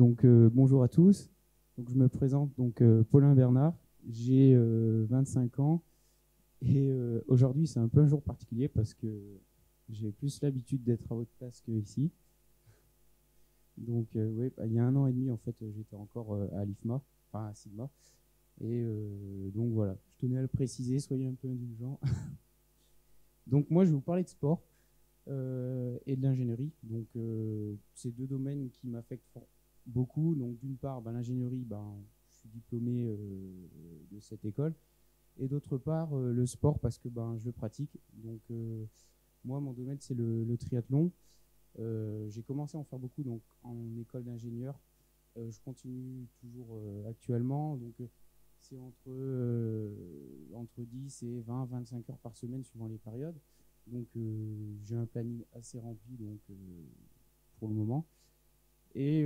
Donc bonjour à tous. Donc je me présente donc Paulin Bernard. J'ai 25 ans et aujourd'hui c'est un peu un jour particulier parce que j'ai plus l'habitude d'être à votre place que ici. Donc ouais, il y a un an et demi en fait j'étais encore à l'IFMA, enfin à Sigma. Et donc voilà, je tenais à le préciser, soyez un peu indulgents. Donc moi je vais vous parler de sport et de l'ingénierie. Donc c'est deux domaines qui m'affectent beaucoup. Donc d'une part, l'ingénierie, je suis diplômé de cette école. Et d'autre part, le sport parce que je le pratique. Donc moi, mon domaine, c'est le triathlon. J'ai commencé à en faire beaucoup donc, en école d'ingénieur. Je continue toujours actuellement. Donc c'est entre 10 et 20, 25 heures par semaine suivant les périodes. Donc j'ai un planning assez rempli donc, pour le moment. Et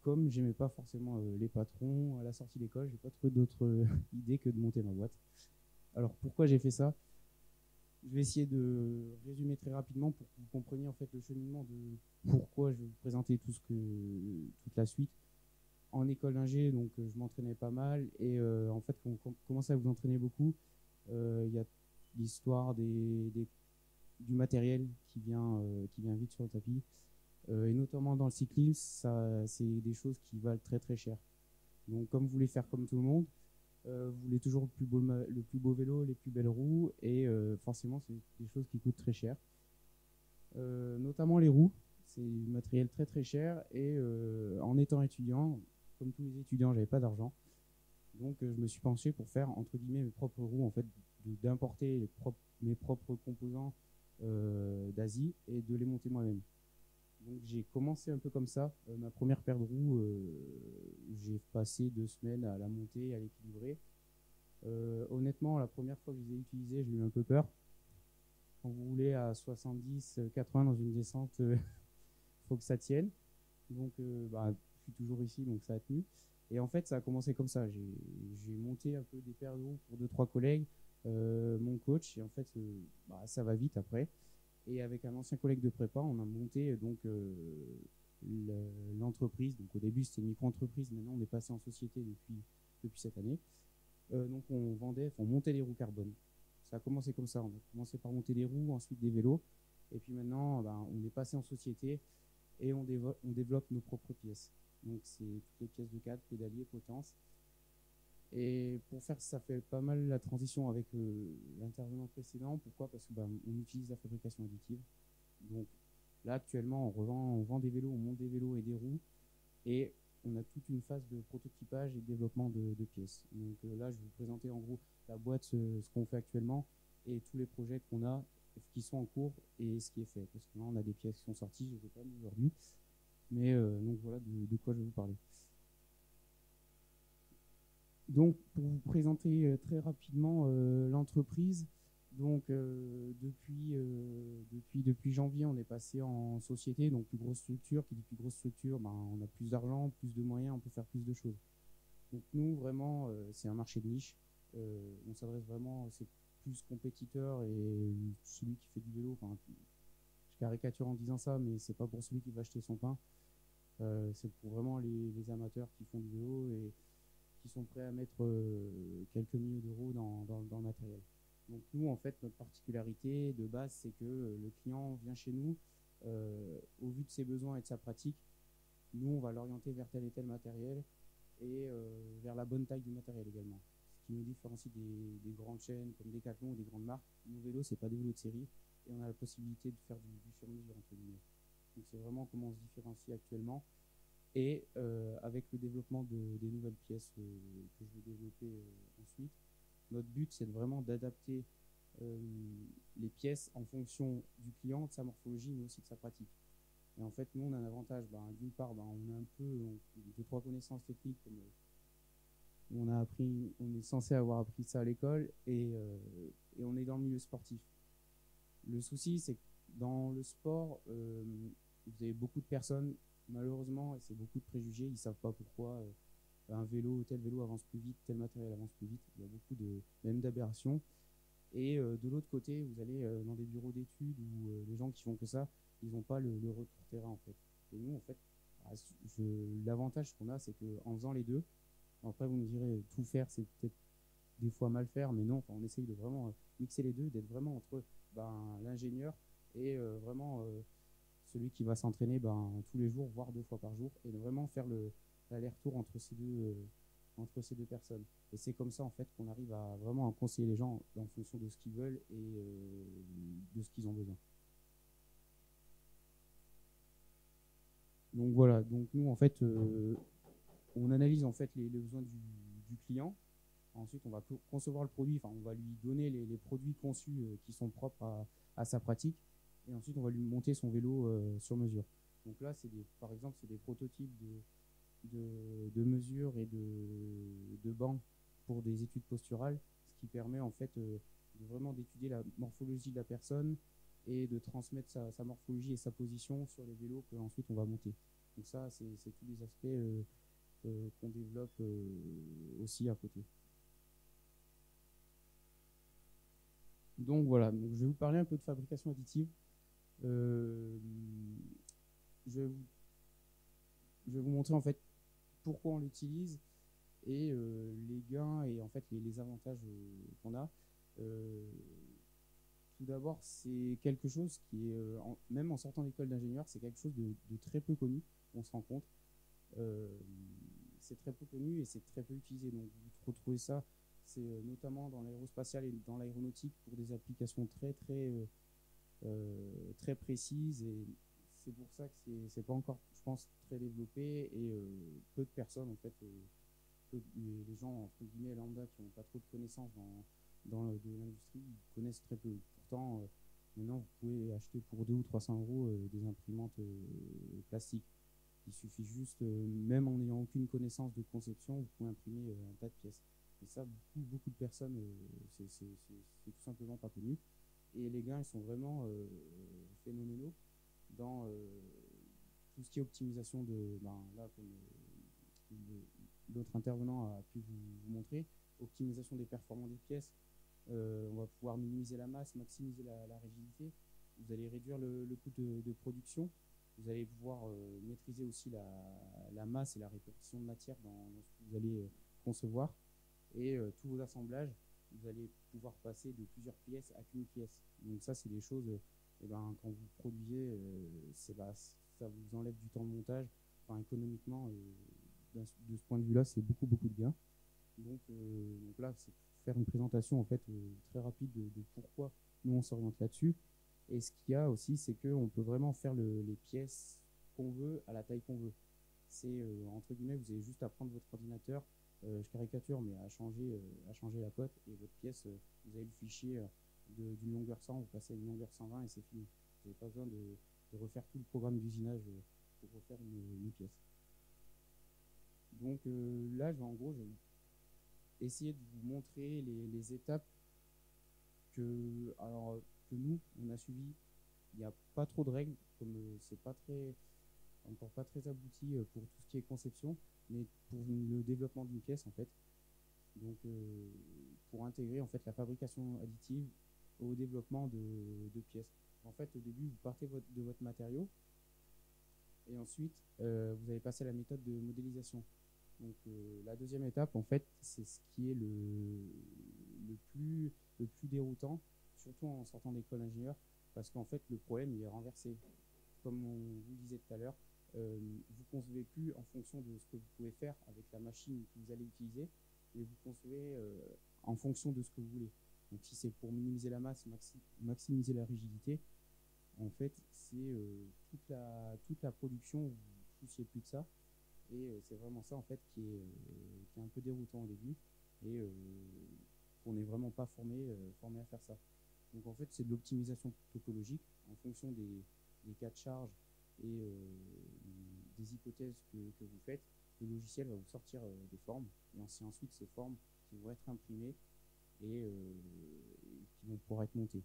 comme j'aimais pas forcément les patrons, à la sortie d'école, j'ai pas trouvé d'autre idée que de monter ma boîte. Alors pourquoi j'ai fait ça? Je vais essayer de résumer très rapidement pour que vous compreniez en fait le cheminement de pourquoi je vais vous présenter toute la suite. En école d'ingé, donc je m'entraînais pas mal et en fait quand on commence à vous entraîner beaucoup, il y a l'histoire du matériel qui vient vite sur le tapis. Et notamment dans le cyclisme, c'est des choses qui valent très très cher. Donc comme vous voulez faire comme tout le monde, vous voulez toujours le plus beau vélo, les plus belles roues, et forcément c'est des choses qui coûtent très cher. Notamment les roues, c'est du matériel très très cher, et en étant étudiant, comme tous les étudiants, j'avais pas d'argent. Donc je me suis penché pour faire entre guillemets mes propres roues, en fait, d'importer mes propres composants d'Asie et de les monter moi-même. Donc j'ai commencé un peu comme ça. Ma première paire de roues, j'ai passé 2 semaines à la monter, à l'équilibrer. Honnêtement, la première fois que je les ai utilisées, j'ai eu un peu peur. Quand vous roulez à 70, 80 dans une descente, faut que ça tienne. Donc je suis toujours ici, donc ça a tenu. Et en fait, ça a commencé comme ça. J'ai monté un peu des paires de roues pour 2-3 collègues, mon coach, et en fait, ça va vite après. Et avec un ancien collègue de prépa, on a monté donc l'entreprise. Donc au début, c'était une micro-entreprise. Maintenant, on est passé en société depuis cette année. Donc on montait les roues carbone. Ça a commencé comme ça. On a commencé par monter des roues, ensuite des vélos. Et puis maintenant, on est passé en société et on développe nos propres pièces. Donc c'est toutes les pièces de cadre, pédalier, potence. Et pour faire ça, fait pas mal la transition avec l'intervenant précédent. Pourquoi? Parce que on utilise la fabrication additive. Donc là actuellement on vend des vélos, on monte des vélos et des roues et on a toute une phase de prototypage et de développement de pièces. Donc là je vais vous présenter en gros la boîte, ce qu'on fait actuellement et tous les projets qu'on a qui sont en cours et ce qui est fait. Parce que là on a des pièces qui sont sorties, je ne les ai pas mis aujourd'hui. Mais donc voilà de quoi je vais vous parler. Donc, pour vous présenter très rapidement l'entreprise, donc depuis janvier, on est passé en société, donc plus grosse structure. Qui dit plus grosse structure, on a plus d'argent, plus de moyens, on peut faire plus de choses. Donc nous, vraiment, c'est un marché de niche. On s'adresse vraiment, c'est plus compétiteur et celui qui fait du vélo. Enfin, je caricature en disant ça, mais c'est pas pour celui qui va acheter son pain. C'est pour vraiment les amateurs qui font du vélo et qui sont prêts à mettre quelques milliers d'euros dans le matériel. Donc nous, en fait, notre particularité de base, c'est que le client vient chez nous, au vu de ses besoins et de sa pratique, nous, on va l'orienter vers tel et tel matériel et vers la bonne taille du matériel également. Ce qui nous différencie des grandes chaînes comme Decathlon ou des grandes marques. Nos vélos, c'est pas des vélos de série et on a la possibilité de faire du sur-mesure entre guillemets. Donc c'est vraiment comment on se différencie actuellement. Et avec le développement des nouvelles pièces que je vais développer ensuite, notre but c'est vraiment d'adapter les pièces en fonction du client, de sa morphologie, mais aussi de sa pratique. Et en fait, nous, on a un avantage. D'une part, on a un peu deux, trois connaissances techniques, comme on est censé avoir appris ça à l'école, et on est dans le milieu sportif. Le souci, c'est que dans le sport, vous avez beaucoup de personnes, malheureusement, et c'est beaucoup de préjugés, ils ne savent pas pourquoi tel vélo avance plus vite, tel matériel avance plus vite. Il y a beaucoup même d'aberrations. Et de l'autre côté, vous allez dans des bureaux d'études où les gens qui font que ça, ils n'ont pas le retour terrain en fait. Et nous, en fait, L'avantage qu'on a, c'est qu'en faisant les deux, après vous me direz, tout faire, c'est peut-être des fois mal faire, mais non, on essaye de vraiment mixer les deux, d'être vraiment entre l'ingénieur et vraiment celui qui va s'entraîner tous les jours, voire 2 fois par jour, et de vraiment faire l'aller-retour entre ces deux personnes. Et c'est comme ça en fait qu'on arrive à vraiment conseiller les gens en fonction de ce qu'ils veulent et de ce qu'ils ont besoin. Donc voilà, donc nous en fait on analyse en fait les besoins du client. Ensuite on va concevoir le produit, enfin on va lui donner les produits conçus qui sont propres à sa pratique, et ensuite on va lui monter son vélo sur mesure. Donc là par exemple c'est des prototypes de mesures et de bancs pour des études posturales, ce qui permet en fait de vraiment d'étudier la morphologie de la personne et de transmettre sa morphologie et sa position sur les vélos qu'ensuite on va monter. Donc ça, c'est tous les aspects qu'on développe aussi à côté. Donc voilà, donc je vais vous parler un peu de fabrication additive. Je vais vous montrer en fait pourquoi on l'utilise et les gains et en fait les avantages qu'on a. Tout d'abord, c'est quelque chose qui est, même en sortant d'école d'ingénieur, c'est quelque chose de très peu connu, on se rend compte. C'est très peu connu et c'est très peu utilisé. Donc vous retrouvez ça, c'est notamment dans l'aérospatial et dans l'aéronautique pour des applications très précises, et c'est pour ça que c'est pas encore, je pense, très développé, et peu de personnes en fait, les gens entre guillemets lambda qui n'ont pas trop de connaissances dans de l'industrie, ils connaissent très peu. Pourtant, maintenant vous pouvez acheter pour 200 ou 300 euros des imprimantes plastiques. Il suffit juste, même en n'ayant aucune connaissance de conception, vous pouvez imprimer un tas de pièces. Et ça, beaucoup de personnes, c'est tout simplement pas connu. Et les gains, ils sont vraiment phénoménaux dans tout ce qui est optimisation là, comme l'autre intervenant a pu vous montrer, optimisation des performances des pièces. On va pouvoir minimiser la masse, maximiser la rigidité. Vous allez réduire le coût de production. Vous allez pouvoir maîtriser aussi la masse et la répartition de matière dans ce que vous allez concevoir. Et tous vos assemblages, vous allez pouvoir passer de plusieurs pièces à qu'une pièce. Donc ça, c'est des choses, quand vous produisez, ça vous enlève du temps de montage. Enfin, économiquement, de ce point de vue-là, c'est beaucoup de gains. Donc là, c'est pour faire une présentation en fait très rapide de pourquoi nous on s'oriente là-dessus. Et ce qu'il y a aussi, c'est qu'on peut vraiment faire les pièces qu'on veut à la taille qu'on veut. C'est entre guillemets, vous avez juste à prendre votre ordinateur, je caricature, mais à changer la cote, et votre pièce, vous avez le fichier d'une longueur 100, vous passez à une longueur 120 et c'est fini. Vous n'avez pas besoin de refaire tout le programme d'usinage pour refaire une pièce. Donc là, en gros, je vais essayer de vous montrer les étapes que nous, on a suivi. Il n'y a pas trop de règles, comme c'est encore pas très abouti pour tout ce qui est conception, mais pour le développement d'une pièce en fait. Donc pour intégrer en fait la fabrication additive au développement de pièces. En fait, au début, vous partez de votre matériau, et ensuite vous allez passer à la méthode de modélisation. Donc la deuxième étape, en fait, c'est ce qui est le plus déroutant, surtout en sortant d'école d'ingénieur, parce qu'en fait, le problème, il est renversé. Comme on vous disait tout à l'heure, vous ne concevez plus en fonction de ce que vous pouvez faire avec la machine que vous allez utiliser, mais vous concevez en fonction de ce que vous voulez. Donc si c'est pour minimiser la masse, maximiser la rigidité, en fait, c'est toute la production, vous ne souciez plus de ça. Et c'est vraiment ça en fait qui est un peu déroutant au début, et qu'on n'est vraiment pas formé à faire ça. Donc en fait, c'est de l'optimisation topologique en fonction des cas de charge et des hypothèses que vous faites. Le logiciel va vous sortir des formes, et c'est ensuite ces formes qui vont être imprimées et qui vont pouvoir être montées.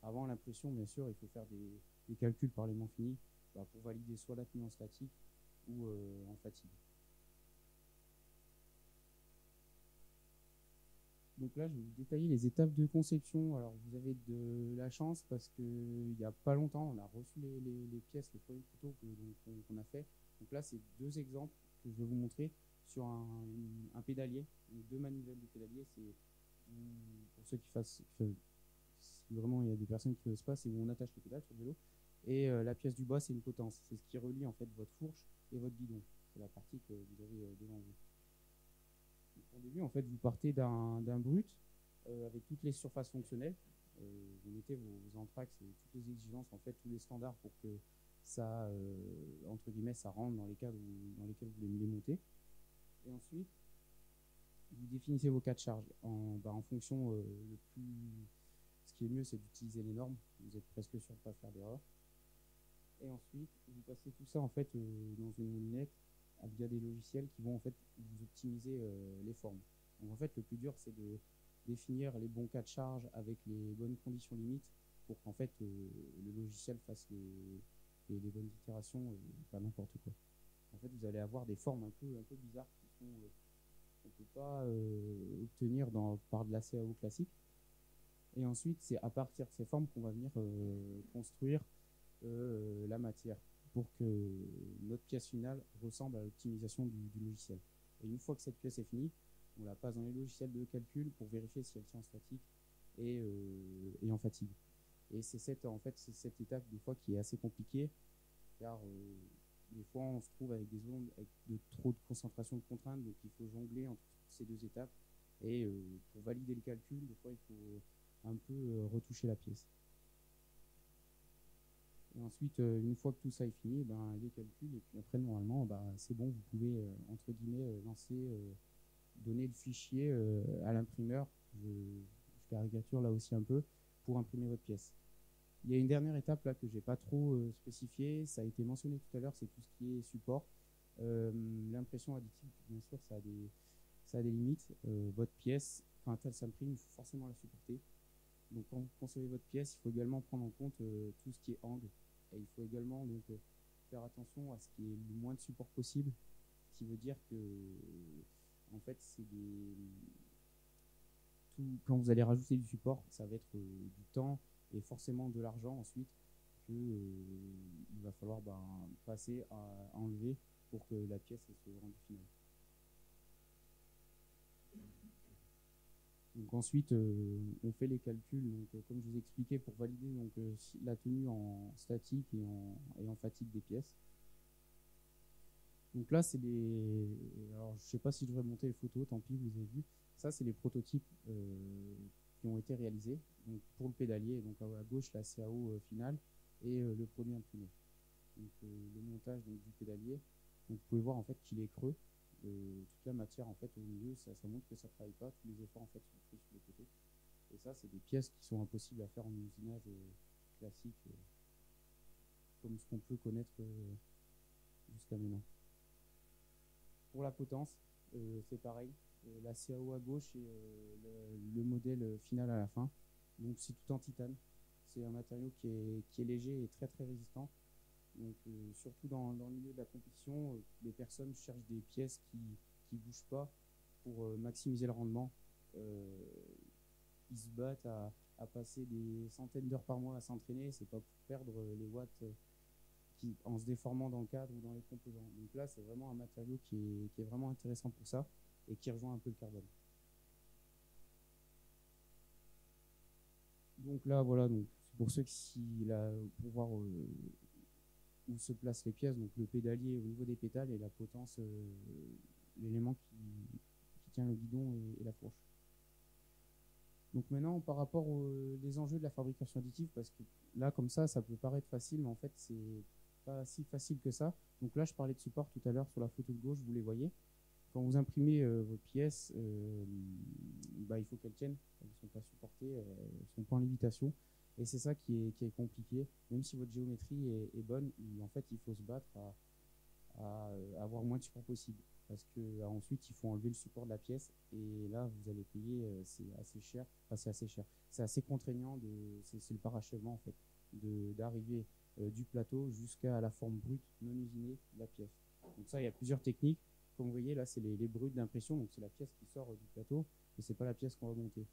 Avant l'impression, bien sûr, il faut faire des calculs par éléments finis pour valider soit la tenue en statique ou en fatigue. Donc là, je vais vous détailler les étapes de conception. Alors, vous avez de la chance parce qu'il n'y a pas longtemps, on a reçu les pièces, les premiers couteaux qu'on a fait. Donc là, c'est deux exemples que je vais vous montrer sur un pédalier, donc deux manivelles de pédalier. C'est pour ceux qui fassent, si vraiment il y a des personnes qui ne connaissent pas, c'est où on attache les pédales sur le vélo. Et la pièce du bas, c'est une potence. C'est ce qui relie en fait votre fourche et votre guidon. C'est la partie que vous avez devant vous. Donc, au début, en fait, vous partez d'un brut avec toutes les surfaces fonctionnelles. Vous mettez vos entraxes et toutes les exigences, en fait, tous les standards pour que ça, entre guillemets, ça rentre dans les cadres dans lesquels vous voulez les monter. Et ensuite, vous définissez vos cas de charge en fonction ce qui est mieux, c'est d'utiliser les normes. Vous êtes presque sûr de ne pas faire d'erreur. Et ensuite, vous passez tout ça en fait dans une moulinette via des logiciels qui vont en fait vous optimiser les formes. Donc en fait, le plus dur, c'est de définir les bons cas de charge avec les bonnes conditions limites pour qu'en fait le logiciel fasse les bonnes itérations, pas n'importe quoi. En fait, vous allez avoir des formes un peu bizarres qu'on ne peut pas obtenir par de la CAO classique. Et ensuite, c'est à partir de ces formes qu'on va venir construire la matière pour que notre pièce finale ressemble à l'optimisation du logiciel. Et une fois que cette pièce est finie, on la passe dans les logiciels de calcul pour vérifier si elle tient en statique et en fatigue. Et c'est cette étape des fois qui est assez compliquée, car des fois on se trouve avec des zones avec trop de concentration de contraintes, donc il faut jongler entre ces deux étapes. Et pour valider le calcul, des fois il faut un peu retoucher la pièce. Et ensuite, une fois que tout ça est fini, les calculs, et puis après, normalement, c'est bon, vous pouvez, entre guillemets, donner le fichier à l'imprimeur, je caricature là aussi un peu, pour imprimer votre pièce. Il y a une dernière étape là que je n'ai pas trop spécifiée, ça a été mentionné tout à l'heure, c'est tout ce qui est support. L'impression additive, bien sûr, ça a des limites. Votre pièce, quand elle s'imprime, il faut forcément la supporter. Donc quand vous concevez votre pièce, il faut également prendre en compte tout ce qui est angle. Et il faut également donc, faire attention à ce qui est le moins de support possible, ce qui veut dire que en fait, quand vous allez rajouter du support, ça va être du temps et forcément de l'argent ensuite que il va falloir passer à enlever pour que la pièce se rende finale. Donc ensuite, on fait les calculs, donc, comme je vous ai expliqué, pour valider donc, la tenue en statique et en fatigue des pièces. Donc là, c'est les... Alors, je ne sais pas si je devrais monter les photos, tant pis, vous avez vu. Ça, c'est les prototypes qui ont été réalisés. Donc, pour le pédalier, donc à gauche, la CAO finale et le produit imprimé. Donc, le montage donc, du pédalier. Donc, vous pouvez voir en fait qu'il est creux. Toute la matière en fait au milieu, ça montre que ça ne travaille pas. Tous les efforts en fait sont faits sur les côtés. Et ça, c'est des pièces qui sont impossibles à faire en usinage classique, comme ce qu'on peut connaître jusqu'à maintenant. Pour la potence, c'est pareil. La CAO à gauche et le modèle final à la fin. Donc c'est tout en titane. C'est un matériau qui est léger et très très résistant. Donc surtout dans le milieu de la compétition, les personnes cherchent des pièces qui ne bougent pas pour maximiser le rendement. Ils se battent à passer des centaines d'heures par mois à s'entraîner. C'est pas pour perdre les watts en se déformant dans le cadre ou dans les composants. Donc là, c'est vraiment un matériau qui est vraiment intéressant pour ça et qui rejoint un peu le carbone. Donc là, voilà, donc c'est pour ceux qui, pour voir où se placent les pièces, donc le pédalier au niveau des pétales et la potence, l'élément qui tient le guidon et la fourche. Donc maintenant, par rapport aux enjeux de la fabrication additive, parce que là, comme ça peut paraître facile, mais en fait, c'est pas si facile que ça. Donc là, je parlais de support tout à l'heure sur la photo de gauche, vous les voyez. Quand vous imprimez vos pièces, il faut qu'elles tiennent. Elles ne sont pas supportées, elles ne sont pas en lévitation. Et c'est ça qui est compliqué. Même si votre géométrie est bonne, en fait, il faut se battre à avoir moins de support possible. Parce que ensuite, il faut enlever le support de la pièce. Et là, vous allez payer, c'est assez cher. Enfin, c'est assez cher. C'est assez contraignant. C'est le parachèvement, en fait, d'arriver du plateau jusqu'à la forme brute non usinée de la pièce. Donc ça, il y a plusieurs techniques. Comme vous voyez, là, c'est les brutes d'impression. Donc c'est la pièce qui sort du plateau, mais c'est pas la pièce qu'on va monter.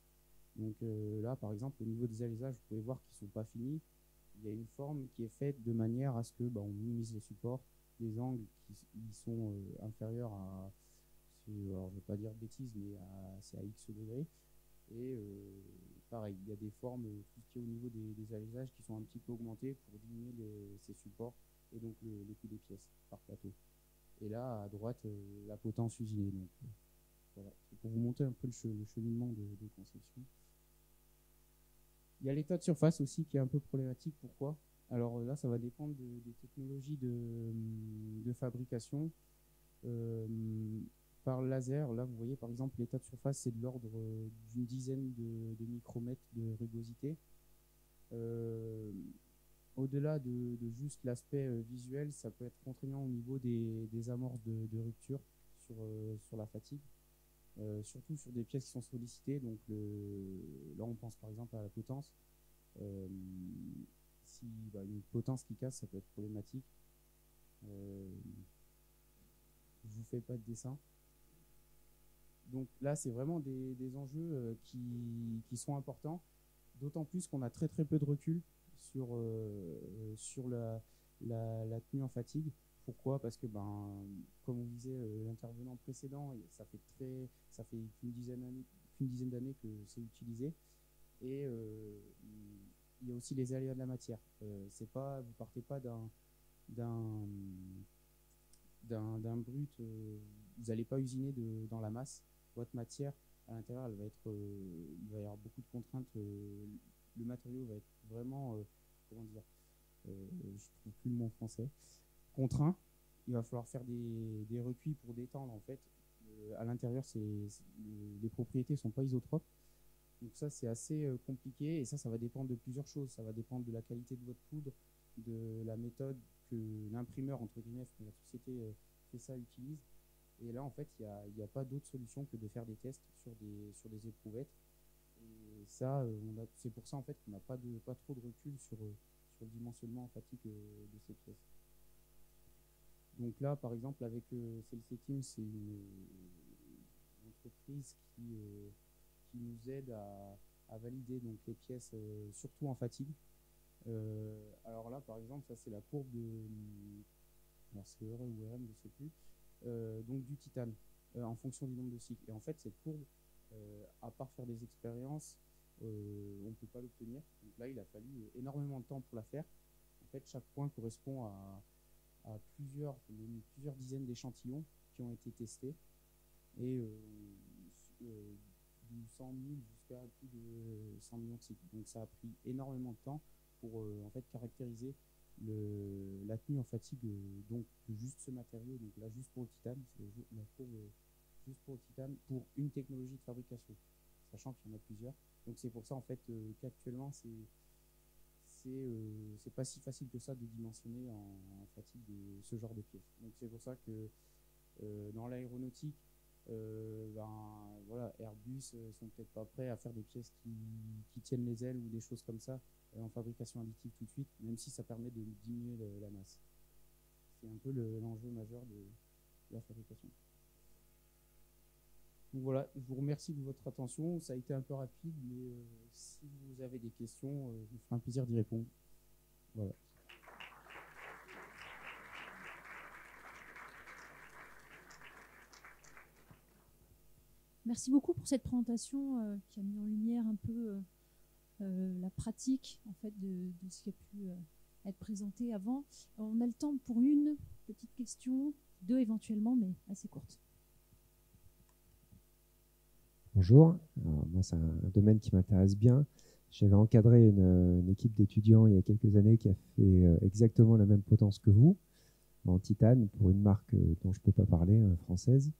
Donc là, par exemple, au niveau des alisages, vous pouvez voir qu'ils ne sont pas finis. Il y a une forme qui est faite de manière à ce que on minimise les supports des angles qui sont inférieurs à, alors je ne vais pas dire de bêtises, mais c'est à X degrés. Et pareil, il y a des formes, tout ce qui est au niveau des allégages qui sont un petit peu augmentés pour diminuer ces supports et donc le coût des pièces par plateau. Et là, à droite, la potence usinée. Donc, voilà, c'est pour vous montrer un peu le cheminement de conception. Il y a l'état de surface aussi qui est un peu problématique. Pourquoi? Alors là, ça va dépendre des technologies de fabrication. Par laser, là, vous voyez, par exemple, l'état de surface, c'est de l'ordre d'une dizaine de micromètres de rugosité. Au-delà de juste l'aspect visuel, ça peut être contraignant au niveau des amorces de rupture sur la fatigue. Surtout sur des pièces qui sont sollicitées. Donc là, on pense par exemple à la potence. Si une potence qui casse, ça peut être problématique. Je ne vous fais pas de dessin. Donc là, c'est vraiment des enjeux qui sont importants, d'autant plus qu'on a très peu de recul sur la tenue en fatigue. Pourquoi? Parce que, comme on disait l'intervenant précédent, ça fait qu'une dizaine d'années que c'est utilisé. Et il y a aussi les aléas de la matière. Vous partez pas d'un brut, vous n'allez pas usiner dans la masse. Votre matière à l'intérieur, il va y avoir beaucoup de contraintes. Le matériau va être vraiment, comment dire, je ne trouve plus le mot français, contraint. Il va falloir faire des recuits pour détendre en fait. À l'intérieur, les propriétés ne sont pas isotropes. Donc ça, c'est assez compliqué et ça va dépendre de plusieurs choses. Ça va dépendre de la qualité de votre poudre, de la méthode que l'imprimeur, entre guillemets, que la société fait ça, utilise. Et là, en fait, il n'y a pas d'autre solution que de faire des tests sur des éprouvettes. Et ça, c'est pour ça en fait qu'on n'a pas trop de recul sur le dimensionnement en fatigue de ces pièces. Donc là, par exemple, avec Celsius Team, c'est une entreprise qui nous aide à valider donc, les pièces, surtout en fatigue. Alors là, par exemple, ça c'est la courbe alors c'est ER ou RM, je ne sais plus, donc du titane, en fonction du nombre de cycles. Et en fait, cette courbe, à part faire des expériences, on ne peut pas l'obtenir. Donc là, il a fallu énormément de temps pour la faire. En fait, chaque point correspond à plusieurs dizaines d'échantillons qui ont été testés. Et du 100 000 jusqu'à plus de 100 millions de cycles. Donc ça a pris énormément de temps pour en fait caractériser la tenue en fatigue donc de juste ce matériau. Donc là, juste pour le titane, c'est la courbe juste pour le titane pour une technologie de fabrication, sachant qu'il y en a plusieurs. Donc c'est pour ça en fait qu'actuellement c'est pas si facile que ça de dimensionner en fatigue ce genre de pièces. Donc c'est pour ça que dans l'aéronautique, voilà, Airbus sont peut-être pas prêts à faire des pièces qui tiennent les ailes ou des choses comme ça en fabrication additive tout de suite, même si ça permet de diminuer la masse. C'est un peu l'enjeu majeur de la fabrication. Donc voilà, je vous remercie de votre attention. Ça a été un peu rapide, mais si vous avez des questions, je me ferai un plaisir d'y répondre. Voilà. Merci beaucoup pour cette présentation qui a mis en lumière un peu la pratique en fait, de ce qui a pu être présenté avant. On a le temps pour une petite question, deux éventuellement, mais assez courte. Bonjour, alors, moi c'est un domaine qui m'intéresse bien. J'avais encadré une équipe d'étudiants il y a quelques années qui a fait exactement la même potence que vous, en titane, pour une marque dont je ne peux pas parler, française.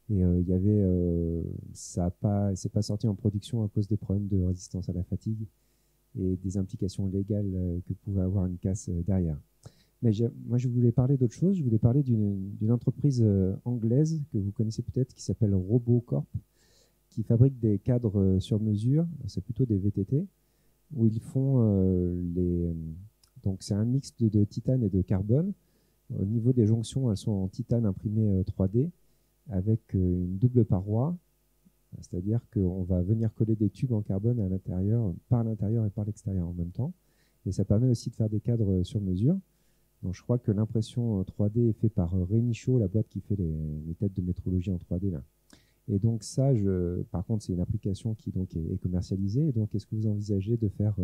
Et il y avait, c'est pas sorti en production à cause des problèmes de résistance à la fatigue et des implications légales que pouvait avoir une casse derrière. Mais moi, je voulais parler d'autre chose. Je voulais parler d'une entreprise anglaise que vous connaissez peut-être qui s'appelle Robocorp, qui fabrique des cadres sur mesure. C'est plutôt des VTT, où ils font donc c'est un mix de titane et de carbone. Au niveau des jonctions, elles sont en titane imprimé 3D avec une double paroi, c'est-à-dire qu'on va venir coller des tubes en carbone à l'intérieur, par l'intérieur et par l'extérieur en même temps. Et ça permet aussi de faire des cadres sur mesure. Donc, je crois que l'impression 3D est faite par Renicho, la boîte qui fait les têtes de métrologie en 3D là. Et donc ça, par contre, c'est une application qui donc est commercialisée. Et donc, est-ce que vous envisagez de faire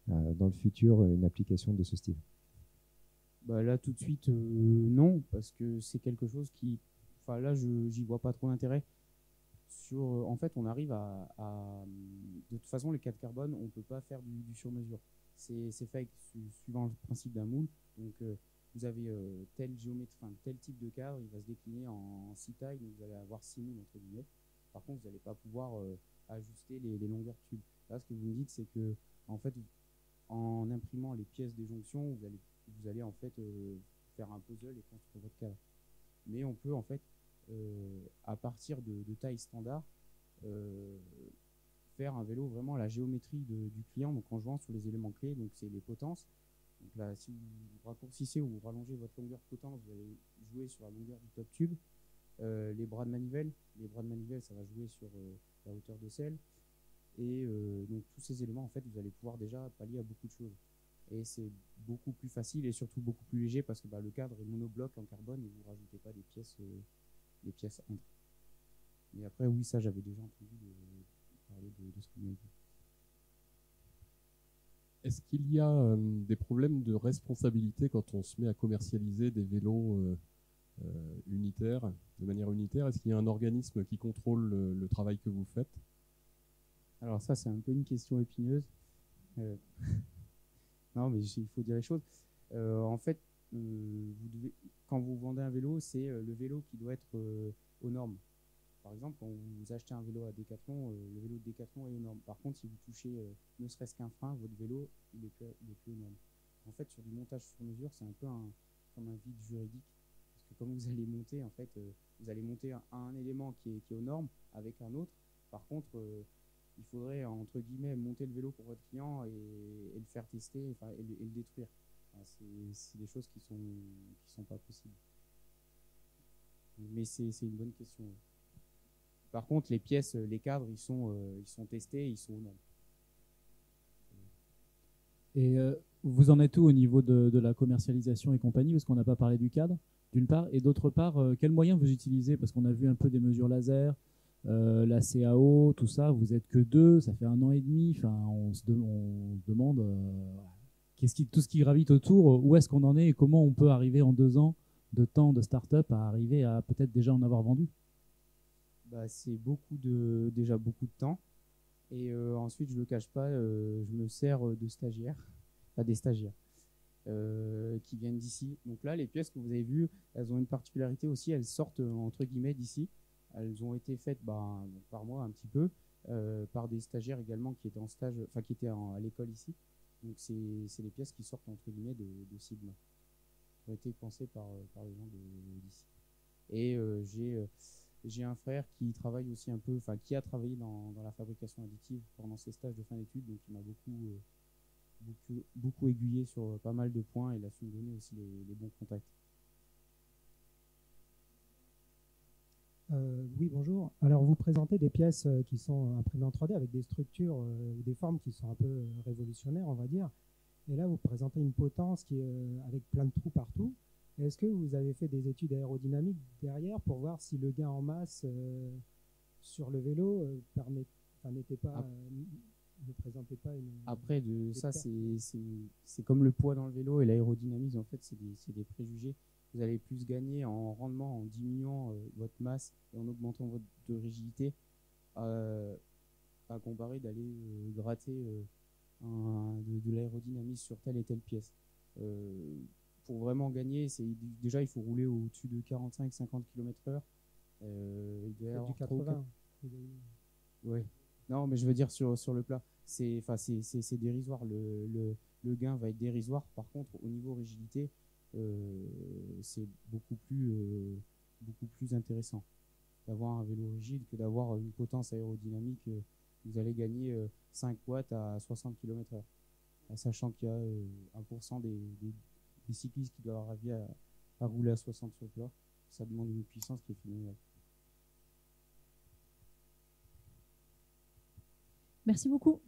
dans le futur une application de ce style? Bah là, tout de suite, non, parce que c'est quelque chose qui... Enfin là, j'y vois pas trop d'intérêt. En fait, on arrive de toute façon, les 4 carbones, on ne peut pas faire du sur-mesure. C'est fait suivant le principe d'un moule. Donc, vous avez telle géométrie, tel type de cadre, il va se décliner en 6 tailles, donc vous allez avoir 6 moules, entre guillemets. Par contre, vous n'allez pas pouvoir ajuster les longueurs de tube. Là, ce que vous me dites, c'est que, en fait, en imprimant les pièces des jonctions, vous allez en fait faire un puzzle et construire votre cadre. Mais on peut, en fait, à partir de taille standard, faire un vélo vraiment à la géométrie du client, donc en jouant sur les éléments clés, donc c'est les potences. Donc là, si vous raccourcissez ou vous rallongez votre longueur de potence, vous allez jouer sur la longueur du top tube. Les bras de manivelle, ça va jouer sur la hauteur de selle. Et donc tous ces éléments, en fait, vous allez pouvoir déjà pallier à beaucoup de choses. Et c'est beaucoup plus facile et surtout beaucoup plus léger parce que le cadre est monobloc en carbone et vous ne rajoutez pas des pièces entre. Mais après, oui, ça, j'avais déjà entendu parler de ce que vous m'avez dit. Est-ce qu'il y a des problèmes de responsabilité quand on se met à commercialiser des vélos unitaires, de manière unitaire? Est-ce qu'il y a un organisme qui contrôle le travail que vous faites? Alors ça, c'est un peu une question épineuse. Non, mais il faut dire les choses. En fait, quand vous vendez un vélo, c'est le vélo qui doit être aux normes. Par exemple, quand vous achetez un vélo à Decathlon, le vélo de Decathlon est aux normes. Par contre, si vous touchez ne serait-ce qu'un frein, votre vélo, il est plus aux normes. En fait, sur du montage sur mesure, c'est un peu comme un vide juridique. Parce que comme vous allez monter, en fait, vous allez monter un élément qui est aux normes avec un autre. Par contre, il faudrait, entre guillemets, monter le vélo pour votre client et le faire tester et le détruire. Enfin, c'est des choses qui sont pas possibles. Mais c'est une bonne question. Par contre, les pièces, les cadres, ils sont testés, ils sont aux normes. Et vous en êtes où au niveau de la commercialisation et compagnie? Parce qu'on n'a pas parlé du cadre, d'une part. Et d'autre part, quels moyens vous utilisez? Parce qu'on a vu un peu des mesures laser, la CAO, tout ça. Vous n'êtes que 2, ça fait 1 an et demi. Enfin, on se demande tout ce qui gravite autour, où est-ce qu'on en est et comment on peut arriver en 2 ans de temps de start-up à arriver à peut-être déjà en avoir vendu? C'est déjà beaucoup de temps. Et ensuite, je ne le cache pas, je me sers de stagiaires, des stagiaires qui viennent d'ici. Donc là, les pièces que vous avez vues, elles ont une particularité aussi, elles sortent entre guillemets d'ici. Elles ont été faites par moi un petit peu, par des stagiaires également qui étaient en stage, qui étaient à l'école ici. Donc c'est les pièces qui sortent entre guillemets de Sigma, qui ont été pensées par les gens d'ici. Et j'ai un frère qui travaille aussi un peu, qui a travaillé dans la fabrication additive pendant ses stages de fin d'études, donc il m'a beaucoup aiguillé sur pas mal de points et il a su me donner aussi les bons contacts. Oui, bonjour. Alors, vous présentez des pièces qui sont imprimées en 3D avec des structures ou des formes qui sont un peu révolutionnaires, on va dire. Et là, vous présentez une potence qui est avec plein de trous partout. Est-ce que vous avez fait des études aérodynamiques derrière pour voir si le gain en masse sur le vélo n'était pas, ne présentait pas une... Après, ça, c'est comme le poids dans le vélo et l'aérodynamisme, en fait, c'est des préjugés. Vous allez plus gagner en rendement en diminuant votre masse et en augmentant votre rigidité à comparer d'aller gratter de l'aérodynamisme sur telle et telle pièce. Pour vraiment gagner, déjà il faut rouler au-dessus de 45-50 km/h. Il doit y avoir du 80. Ouais. Non, mais je veux dire sur le plat, c'est dérisoire. Le gain va être dérisoire. Par contre, au niveau rigidité, c'est beaucoup plus intéressant d'avoir un vélo rigide que d'avoir une potence aérodynamique. Vous allez gagner 5 watts à 60 km/h, sachant qu'il y a 1% des cyclistes qui doivent arriver à rouler à 60 sur le plat. Ça demande une puissance qui est phénoménale. Merci beaucoup.